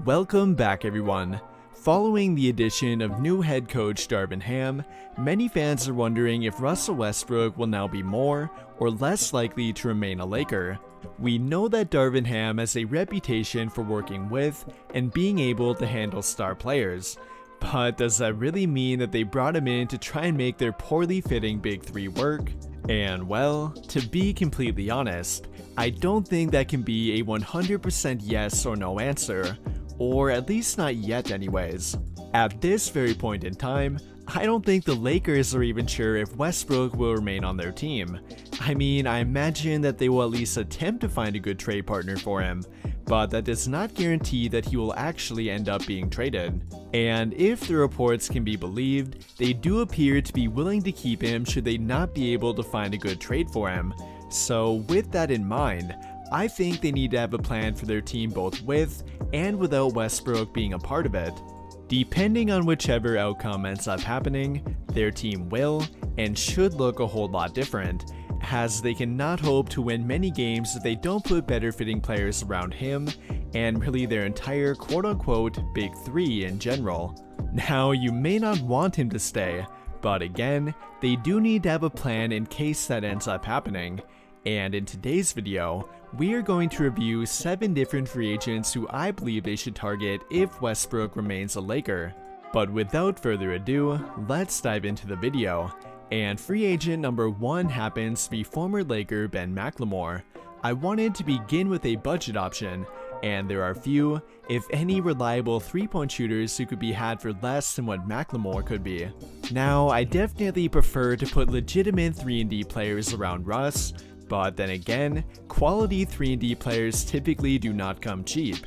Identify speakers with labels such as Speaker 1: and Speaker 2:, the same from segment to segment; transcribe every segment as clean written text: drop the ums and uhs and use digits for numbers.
Speaker 1: Welcome back, everyone. Following the addition of new head coach Darvin Ham, many fans are wondering if Russell Westbrook will now be more or less likely to remain a Laker. We know that Darvin Ham has a reputation for working with and being able to handle star players, but does that really mean that they brought him in to try and make their poorly fitting Big Three work? And well, to be completely honest, I don't think that can be a 100% yes or no answer, or at least not yet anyways. At this very point in time, I don't think the Lakers are even sure if Westbrook will remain on their team. I mean, I imagine that they will at least attempt to find a good trade partner for him, but that does not guarantee that he will actually end up being traded. And if the reports can be believed, they do appear to be willing to keep him should they not be able to find a good trade for him. So with that in mind, I think they need to have a plan for their team both with and without Westbrook being a part of it. Depending on whichever outcome ends up happening, their team will and should look a whole lot different, as they cannot hope to win many games if they don't put better fitting players around him and really their entire quote-unquote Big Three in general. Now, you may not want him to stay, but again, they do need to have a plan in case that ends up happening. And in today's video, we are going to review 7 different free agents who I believe they should target if Westbrook remains a Laker. But without further ado, let's dive into the video. And free agent number 1 happens to be former Laker Ben McLemore. I wanted to begin with a budget option, and there are few, if any, reliable 3-point shooters who could be had for less than what McLemore could be. Now, I definitely prefer to put legitimate 3-and-D players around Russ, but then again, quality 3-and-D players typically do not come cheap.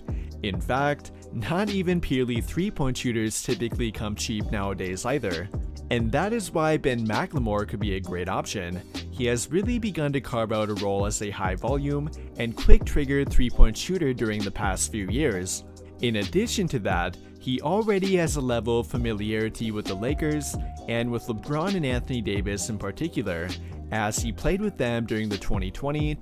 Speaker 1: In fact, not even purely 3-point shooters typically come cheap nowadays either. And that is why Ben McLemore could be a great option. He has really begun to carve out a role as a high volume and quick triggered 3-point shooter during the past few years. In addition to that, he already has a level of familiarity with the Lakers and with LeBron and Anthony Davis in particular, as he played with them during the 2020-2021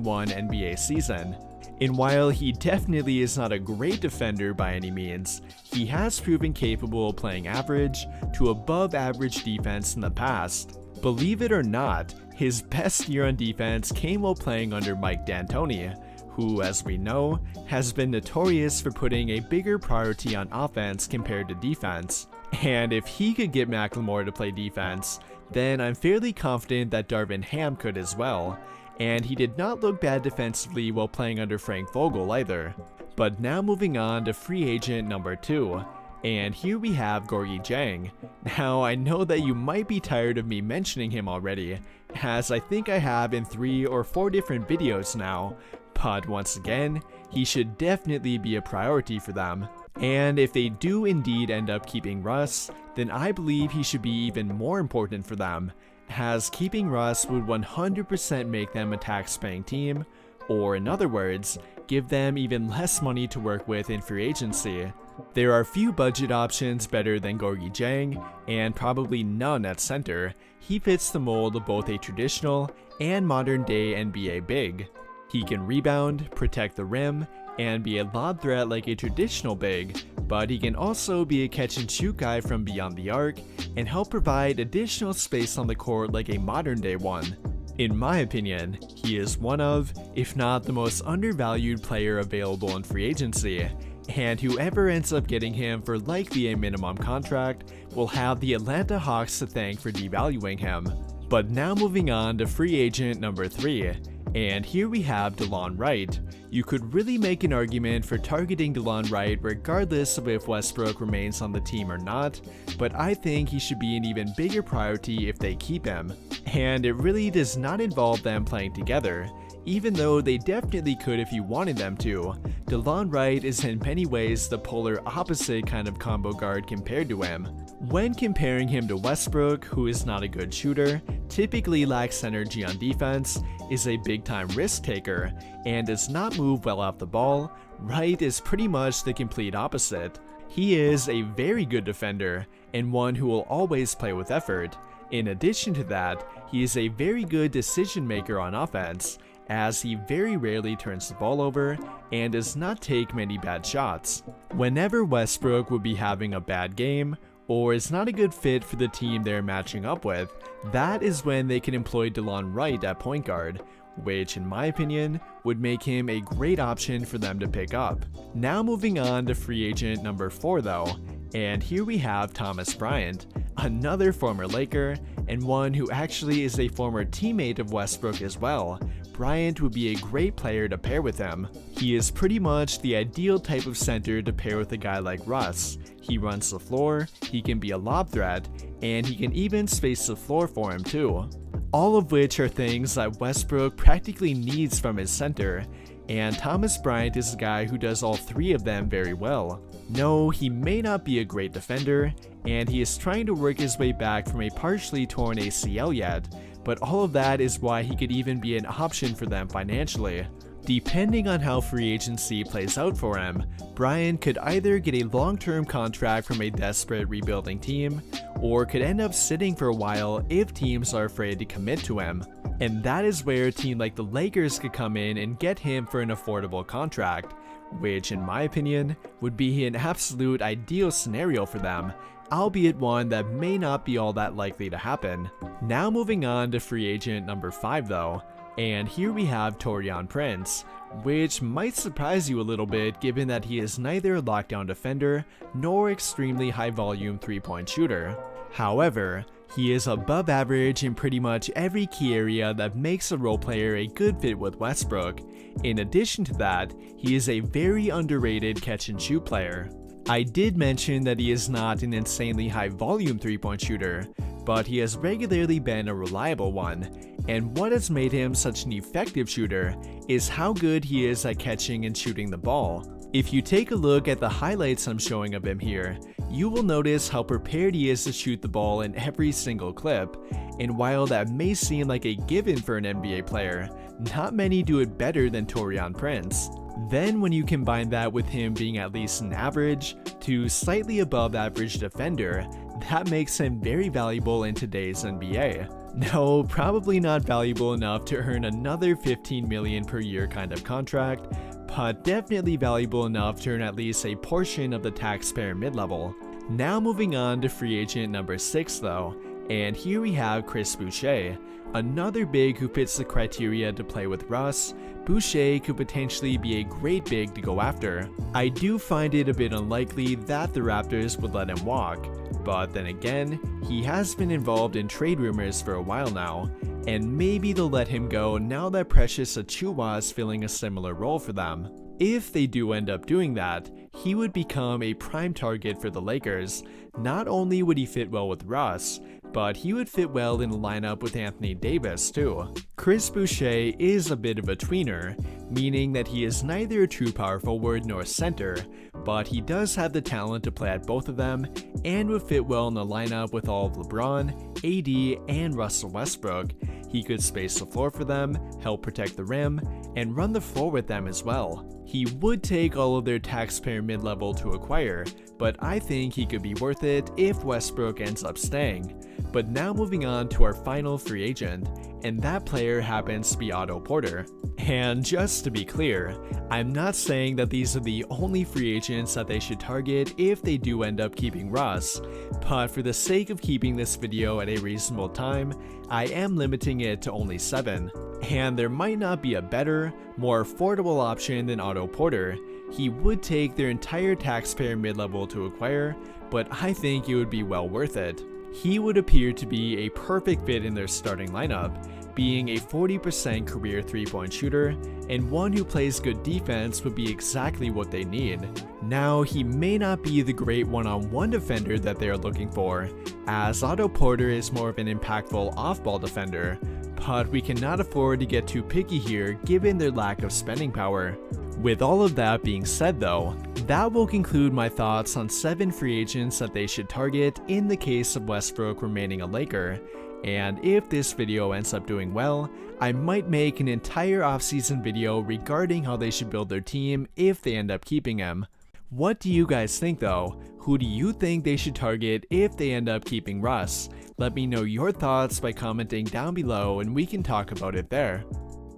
Speaker 1: NBA season. And while he definitely is not a great defender by any means, he has proven capable of playing average to above average defense in the past. Believe it or not, his best year on defense came while playing under Mike D'Antoni, who, as we know, has been notorious for putting a bigger priority on offense compared to defense. And if he could get McLemore to play defense, then I'm fairly confident that Darvin Ham could as well, and he did not look bad defensively while playing under Frank Vogel either. But now moving on to free agent number 2, and here we have Gorgi Jang. Now, I know that you might be tired of me mentioning him already, as I think I have in 3 or 4 different videos now, but once again, he should definitely be a priority for them. And if they do indeed end up keeping Russ, then I believe he should be even more important for them, as keeping Russ would 100% make them a tax-paying team, or in other words, give them even less money to work with in free agency. There are few budget options better than Gorgi Jang, and probably none at center. He fits the mold of both a traditional and modern-day NBA big. He can rebound, protect the rim, and be a lob threat like a traditional big, but he can also be a catch-and-shoot guy from beyond the arc and help provide additional space on the court like a modern-day one. In my opinion, he is one of, if not the most undervalued player available in free agency, and whoever ends up getting him for likely a minimum contract will have the Atlanta Hawks to thank for devaluing him. But now moving on to free agent number 3. And here we have Delon Wright. You could really make an argument for targeting Delon Wright regardless of if Westbrook remains on the team or not, but I think he should be an even bigger priority if they keep him. And it really does not involve them playing together, even though they definitely could if you wanted them to. Delon Wright is in many ways the polar opposite kind of combo guard compared to him. When comparing him to Westbrook, who is not a good shooter, typically lacks energy on defense, is a big-time risk taker, and does not move well off the ball, Wright is pretty much the complete opposite. He is a very good defender, and one who will always play with effort. In addition to that, he is a very good decision maker on offense, as he very rarely turns the ball over and does not take many bad shots. Whenever Westbrook would be having a bad game, or is not a good fit for the team they're matching up with, that is when they can employ Delon Wright at point guard, which in my opinion would make him a great option for them to pick up. Now moving on to free agent number 4 though, and here we have Thomas Bryant, another former Laker, and one who actually is a former teammate of Westbrook as well. Bryant would be a great player to pair with him. He is pretty much the ideal type of center to pair with a guy like Russ. He runs the floor, he can be a lob threat, and he can even space the floor for him too. All of which are things that Westbrook practically needs from his center, and Thomas Bryant is a guy who does all 3 of them very well. No, he may not be a great defender, and he is trying to work his way back from a partially torn ACL yet, but all of that is why he could even be an option for them financially. Depending on how free agency plays out for him, Bryant could either get a long-term contract from a desperate rebuilding team, or could end up sitting for a while if teams are afraid to commit to him. And that is where a team like the Lakers could come in and get him for an affordable contract, which in my opinion would be an absolute ideal scenario for them, albeit one that may not be all that likely to happen. Now moving on to free agent number 5 though, and here we have Torion Prince, which might surprise you a little bit given that he is neither a lockdown defender nor extremely high volume 3-point shooter. However, he is above average in pretty much every key area that makes a role player a good fit with Westbrook. In addition to that, he is a very underrated catch and shoot player. I did mention that he is not an insanely high volume 3-point shooter, but he has regularly been a reliable one, and what has made him such an effective shooter is how good he is at catching and shooting the ball. If you take a look at the highlights I'm showing of him here, you will notice how prepared he is to shoot the ball in every single clip, and while that may seem like a given for an NBA player, not many do it better than Torion Prince. Then when you combine that with him being at least an average to slightly above average defender, that makes him very valuable in today's NBA. No, probably not valuable enough to earn another $15 million per year kind of contract, but definitely valuable enough to earn at least a portion of the taxpayer mid-level. Now moving on to free agent number 6 though, and here we have Chris Boucher, another big who fits the criteria to play with Russ. Boucher could potentially be a great big to go after. I do find it a bit unlikely that the Raptors would let him walk, but then again, he has been involved in trade rumors for a while now, and maybe they'll let him go now that Precious Achiuwa is filling a similar role for them. If they do end up doing that, he would become a prime target for the Lakers. Not only would he fit well with Russ, but he would fit well in a lineup with Anthony Davis too. Chris Boucher is a bit of a tweener, meaning that he is neither a true power forward nor center, but he does have the talent to play at both of them and would fit well in a lineup with all of LeBron, AD, and Russell Westbrook. He could space the floor for them, help protect the rim, and run the floor with them as well. He would take all of their taxpayer mid-level to acquire, but I think he could be worth it if Westbrook ends up staying. But now moving on to our final free agent, and that player happens to be Otto Porter. And just to be clear, I'm not saying that these are the only free agents that they should target if they do end up keeping Russ, but for the sake of keeping this video at a reasonable time, I am limiting it to only 7. And there might not be a better, more affordable option than Otto Porter. He would take their entire taxpayer mid-level to acquire, but I think it would be well worth it. He would appear to be a perfect fit in their starting lineup, being a 40% career 3-point shooter, and one who plays good defense would be exactly what they need. Now, he may not be the great one-on-one defender that they are looking for, as Otto Porter is more of an impactful off-ball defender, but we cannot afford to get too picky here given their lack of spending power. With all of that being said though, that will conclude my thoughts on 7 free agents that they should target in the case of Westbrook remaining a Laker, and if this video ends up doing well, I might make an entire offseason video regarding how they should build their team if they end up keeping him. What do you guys think though? Who do you think they should target if they end up keeping Russ? Let me know your thoughts by commenting down below and we can talk about it there.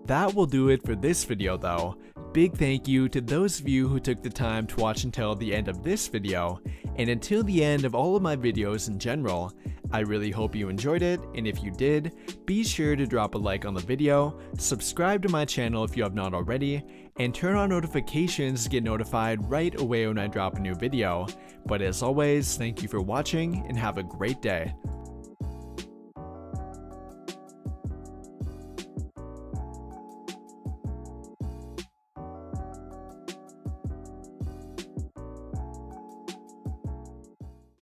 Speaker 1: That will do it for this video though. Big thank you to those of you who took the time to watch until the end of this video, and until the end of all of my videos in general. I really hope you enjoyed it, and if you did, be sure to drop a like on the video, subscribe to my channel if you have not already, and turn on notifications to get notified right away when I drop a new video. But as always, thank you for watching and have a great day.